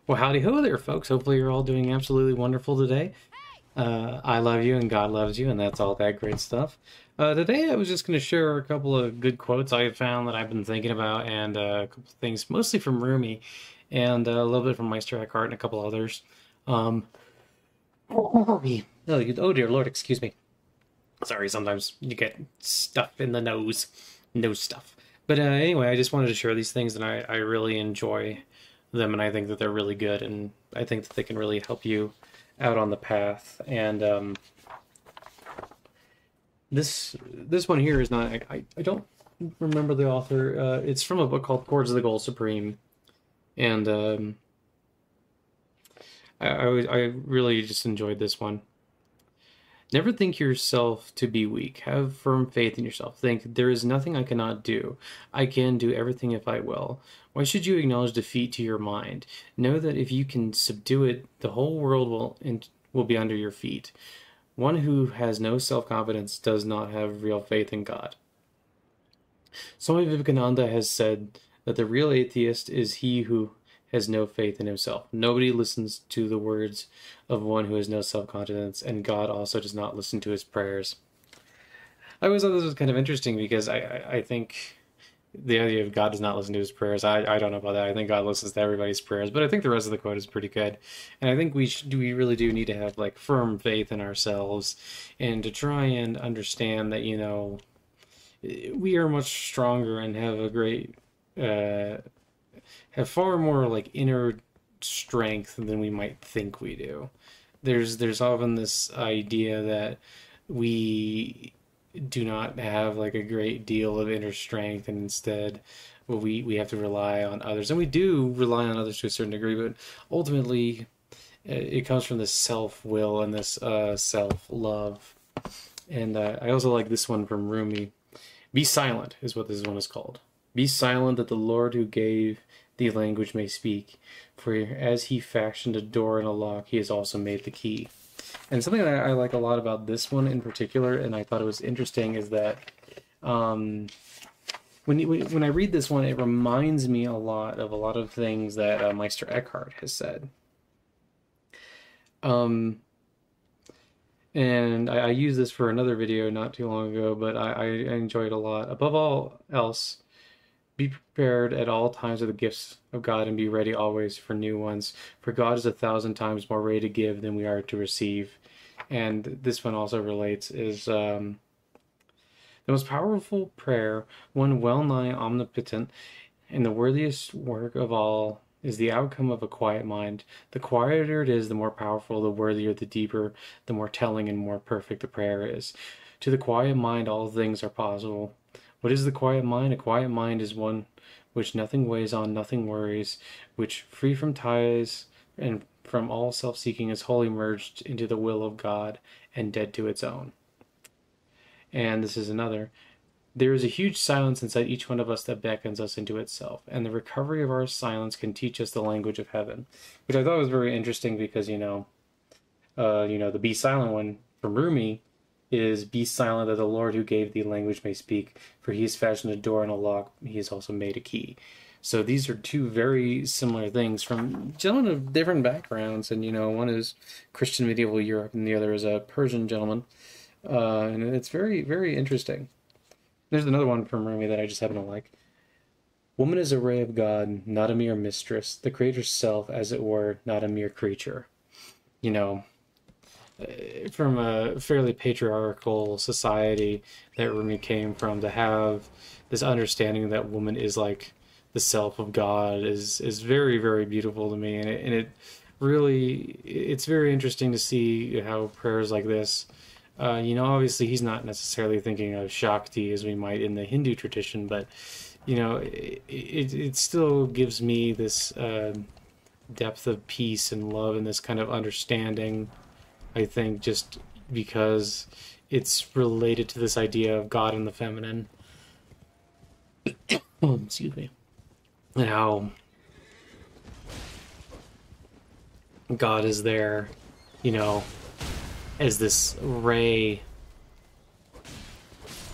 Well, howdy ho there, folks. Hopefully, you're all doing absolutely wonderful today. I love you, and God loves you, and that's all that great stuff. Today, I was just going to share a couple of good quotes I have found that I've been thinking about, and a couple of things, mostly from Rumi, and a little bit from Meister Eckhart, and a couple others. Um, oh dear Lord, excuse me. Sorry, sometimes you get stuff in the nose stuff. But anyway, I just wanted to share these things, and I really enjoy them, and I think that they're really good, and I think that they can really help you out on the path. And this one here is not. I don't remember the author. It's from a book called Towards the Goal Supreme, and I really just enjoyed this one. Never think yourself to be weak. Have firm faith in yourself. Think, there is nothing I cannot do. I can do everything if I will. Why should you acknowledge defeat to your mind? Know that if you can subdue it, the whole world will be under your feet. One who has no self-confidence does not have real faith in God. Swami Vivekananda has said that the real atheist is he who has no faith in himself. Nobody listens to the words of one who has no self-confidence, and God also does not listen to his prayers. I always thought this was kind of interesting because I think the idea of God does not listen to his prayers, I don't know about that. I think God listens to everybody's prayers, but I think the rest of the quote is pretty good. And I think we really do need to have like firm faith in ourselves and to try and understand that, you know, we are much stronger and have a great have far more like inner strength than we might think we do. There's often this idea that we do not have like a great deal of inner strength, and instead, well, we have to rely on others, and we do rely on others to a certain degree, but ultimately it comes from this self-will and this self-love. And I also like this one from Rumi. Be silent is what this one is called. Be silent that the Lord who gave the language may speak, for as he fashioned a door and a lock, he has also made the key. And something that I like a lot about this one in particular, and I thought it was interesting, is that when I read this one, it reminds me a lot of things that Meister Eckhart has said. And I used this for another video not too long ago, but I enjoyed it a lot. Above all else, be prepared at all times of the gifts of God, and be ready always for new ones. For God is 1,000 times more ready to give than we are to receive. And this one also relates, is the most powerful prayer, one well nigh omnipotent, and the worthiest work of all is the outcome of a quiet mind. The quieter it is, the more powerful, the worthier, the deeper, the more telling and more perfect the prayer is. To the quiet mind all things are possible. What is the quiet mind? A quiet mind is one which nothing weighs on, nothing worries, which, free from ties and from all self-seeking, is wholly merged into the will of God and dead to its own. And this is another. There is a huge silence inside each one of us that beckons us into itself, and the recovery of our silence can teach us the language of heaven, which I thought was very interesting because, you know, the be silent one from Rumi is, be silent that the Lord who gave thee language may speak, for he has fashioned a door and a lock, he has also made a key. So these are two very similar things from gentlemen of different backgrounds, and, you know, one is Christian medieval Europe and the other is a Persian gentleman, and it's very, very interesting. There's another one from Rumi that I just happen to like. Woman is a ray of God, not a mere mistress, the Creator's self, as it were, not a mere creature. You know, from a fairly patriarchal society that Rumi came from, to have this understanding that woman is like the self of God is very, very beautiful to me, and it really, it's very interesting to see how prayers like this, you know, obviously he's not necessarily thinking of Shakti as we might in the Hindu tradition, but, you know, it still gives me this depth of peace and love and this kind of understanding, I think, just because it's related to this idea of God and the feminine. Oh, excuse me. And how God is there, you know, as this ray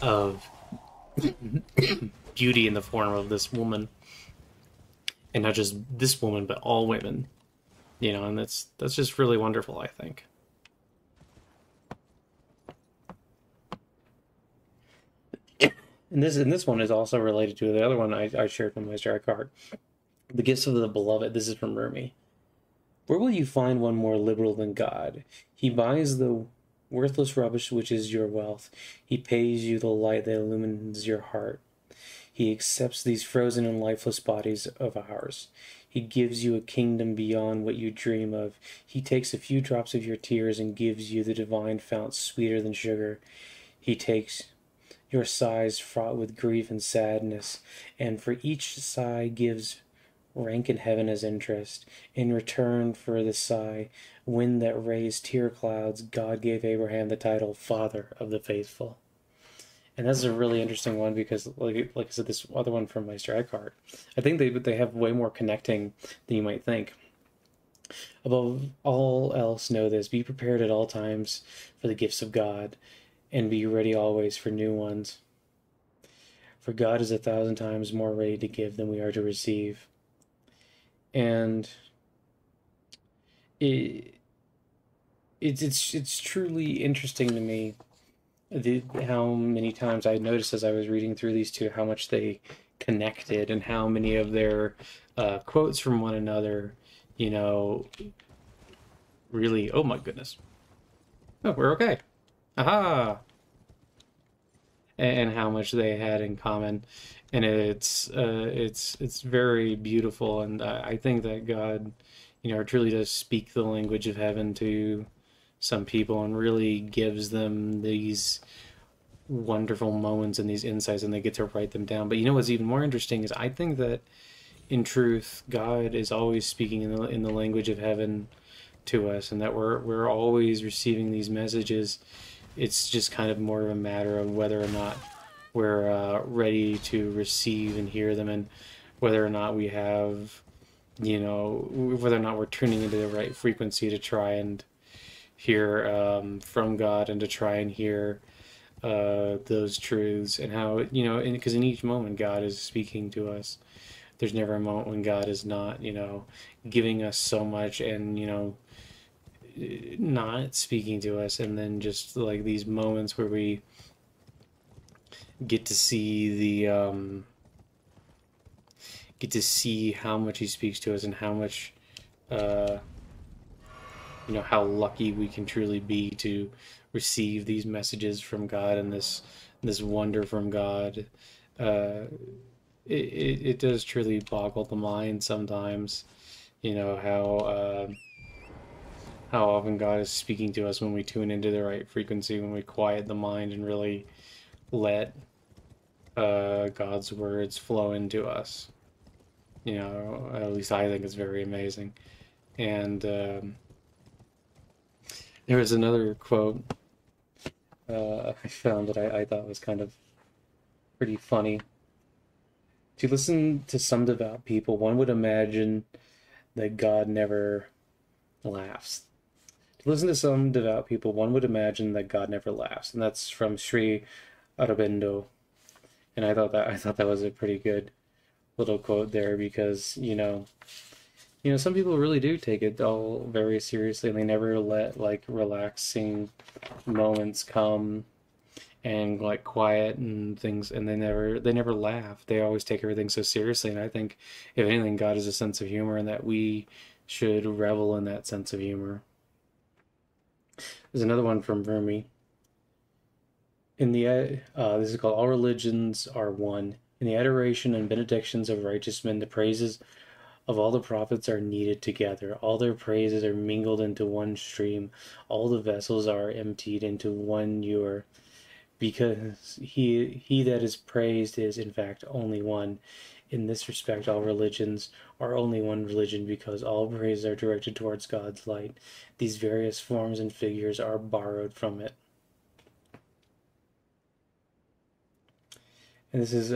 of beauty in the form of this woman. And not just this woman, but all women. And that's just really wonderful, I think. And this one is also related to the other one I shared from Meister Eckhart. The Gifts of the Beloved. This is from Rumi. Where will you find one more liberal than God? He buys the worthless rubbish which is your wealth. He pays you the light that illumines your heart. He accepts these frozen and lifeless bodies of ours. He gives you a kingdom beyond what you dream of. He takes a few drops of your tears and gives you the divine fount sweeter than sugar. He takes your sighs fraught with grief and sadness, and for each sigh gives rank in heaven as interest. In return for the sigh, wind that raised tear clouds, God gave Abraham the title Father of the Faithful. And that's a really interesting one because, like I said, this other one from Meister Eckhart, I think they have way more connecting than you might think. Above all else, know this: be prepared at all times for the gifts of God, and be ready always for new ones. For God is 1,000 times more ready to give than we are to receive. And it's truly interesting to me how many times I noticed as I was reading through these two how much they connected and how many of their quotes from one another, really. Oh my goodness! Oh, we're okay. Aha! And how much they had in common, and it's very beautiful, and I think that God, truly does speak the language of heaven to some people and really gives them these wonderful moments and these insights, and they get to write them down. But what's even more interesting is I think that in truth, God is always speaking in the language of heaven to us, and that we're always receiving these messages. It's just kind of more of a matter of whether or not we're ready to receive and hear them, and whether or not we have, whether or not we're tuning into the right frequency to try and hear from God and to try and hear those truths, and how, because in each moment God is speaking to us. There's never a moment when God is not, giving us so much and, not speaking to us, and then just like these moments where we get to see how much he speaks to us, and how much how lucky we can truly be to receive these messages from God and this wonder from God. It does truly boggle the mind sometimes, how often God is speaking to us when we tune into the right frequency, when we quiet the mind and really let God's words flow into us. At least I think it's very amazing. And there was another quote I found that I thought was kind of pretty funny. To listen to some devout people, one would imagine that God never laughs. To listen to some devout people, one would imagine that God never laughs, and that's from Sri Aurobindo. And I thought that was a pretty good little quote there, because some people really do take it all very seriously, and they never let like relaxing moments come and like quiet and things, and they never laugh. They always take everything so seriously, and I think if anything, God has a sense of humor, and that we should revel in that sense of humor. There's another one from Rumi. This is called All Religions Are One. In the adoration and benedictions of righteous men, the praises of all the prophets are kneaded together. All their praises are mingled into one stream. All the vessels are emptied into one ewer. Because he that is praised is, in fact, only one. In this respect, all religions are only one religion, because all praises are directed towards God's light. These various forms and figures are borrowed from it. And this is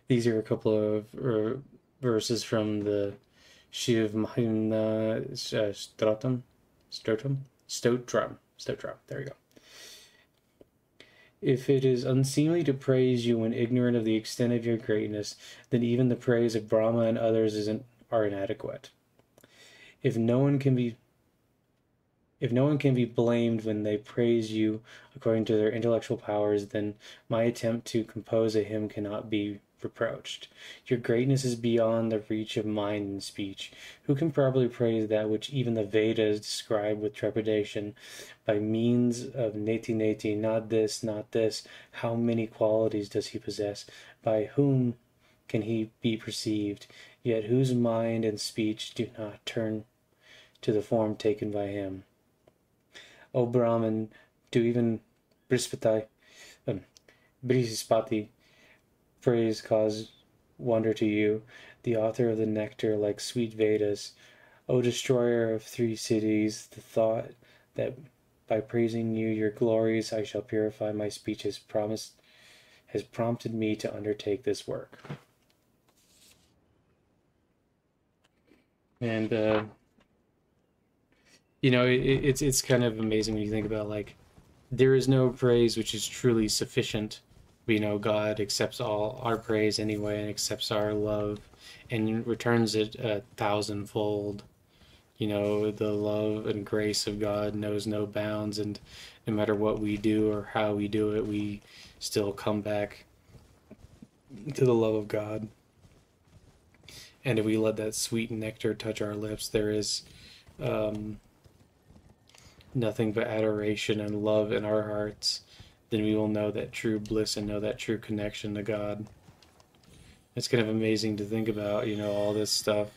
these are a couple of verses from the Shiv Mahimna Stotram. There we go. If it is unseemly to praise you when ignorant of the extent of your greatness, then even the praise of Brahma and others are inadequate. If no one can be blamed when they praise you according to their intellectual powers, then my attempt to compose a hymn cannot be reproached. Your greatness is beyond the reach of mind and speech. Who can properly praise that which even the Vedas describe with trepidation by means of neti neti, not this, not this? How many qualities does he possess? By whom can he be perceived? Yet whose mind and speech do not turn to the form taken by him? O Brahman, do even Brihaspati praise cause wonder to you, the author of the nectar like sweet Vedas. O destroyer of 3 cities, the thought that by praising you, your glories, I shall purify my speech has prompted me to undertake this work. And it's kind of amazing when you think about, like, there is no praise which is truly sufficient. We know God accepts all our praise anyway and accepts our love and returns it 1,000-fold. The love and grace of God knows no bounds, and no matter what we do or how we do it, we still come back to the love of God. And if we let that sweet nectar touch our lips, there is nothing but adoration and love in our hearts, then we will know that true bliss and know that true connection to God. It's kind of amazing to think about, all this stuff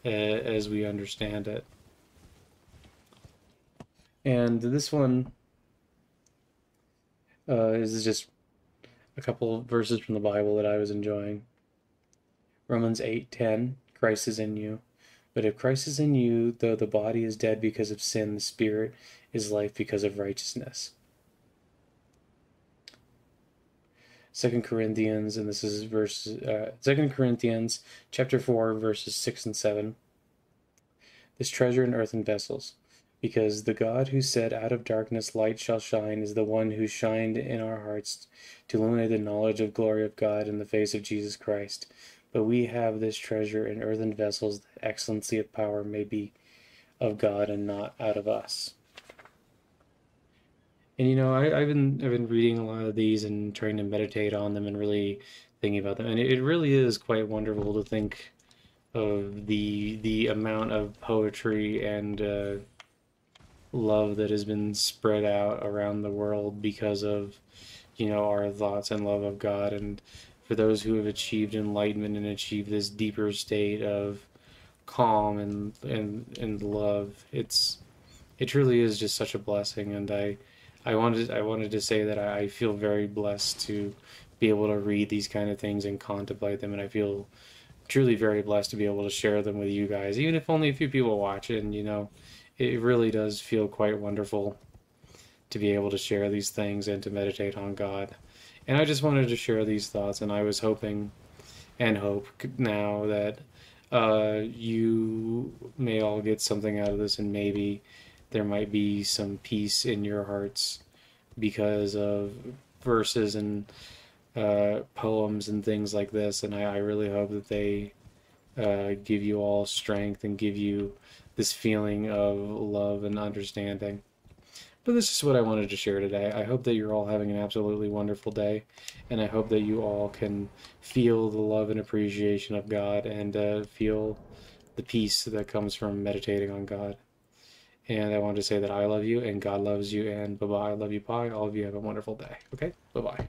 as we understand it. And this one is just a couple of verses from the Bible that I was enjoying. Romans 8:10, Christ is in you. But if Christ is in you, though the body is dead because of sin, the spirit is life because of righteousness. 2 Corinthians, and this is 2 Corinthians chapter 4, verses 6 and 7. This treasure in earthen vessels, because the God who said, out of darkness light shall shine, is the one who shined in our hearts to illuminate the knowledge of glory of God in the face of Jesus Christ. But we have this treasure in earthen vessels, that excellency of power may be of God and not out of us. And I've been reading a lot of these and trying to meditate on them and really thinking about them. And it really is quite wonderful to think of the amount of poetry and love that has been spread out around the world because of our thoughts and love of God. And for those who have achieved enlightenment and achieved this deeper state of calm and love, it truly is just such a blessing. And I wanted to say that I feel very blessed to be able to read these kind of things and contemplate them, and I feel truly very blessed to be able to share them with you guys, even if only a few people watch it. And it really does feel quite wonderful to be able to share these things and to meditate on God. And I just wanted to share these thoughts, and I was hoping and hope now that you may all get something out of this, and maybe there might be some peace in your hearts because of verses and poems and things like this. And I really hope that they give you all strength and give you this feeling of love and understanding. But this is what I wanted to share today. I hope that you're all having an absolutely wonderful day, and I hope that you all can feel the love and appreciation of God and feel the peace that comes from meditating on God. And I wanted to say that I love you, and God loves you, and bye-bye, I love you, bye. All of you have a wonderful day. Okay? Bye-bye.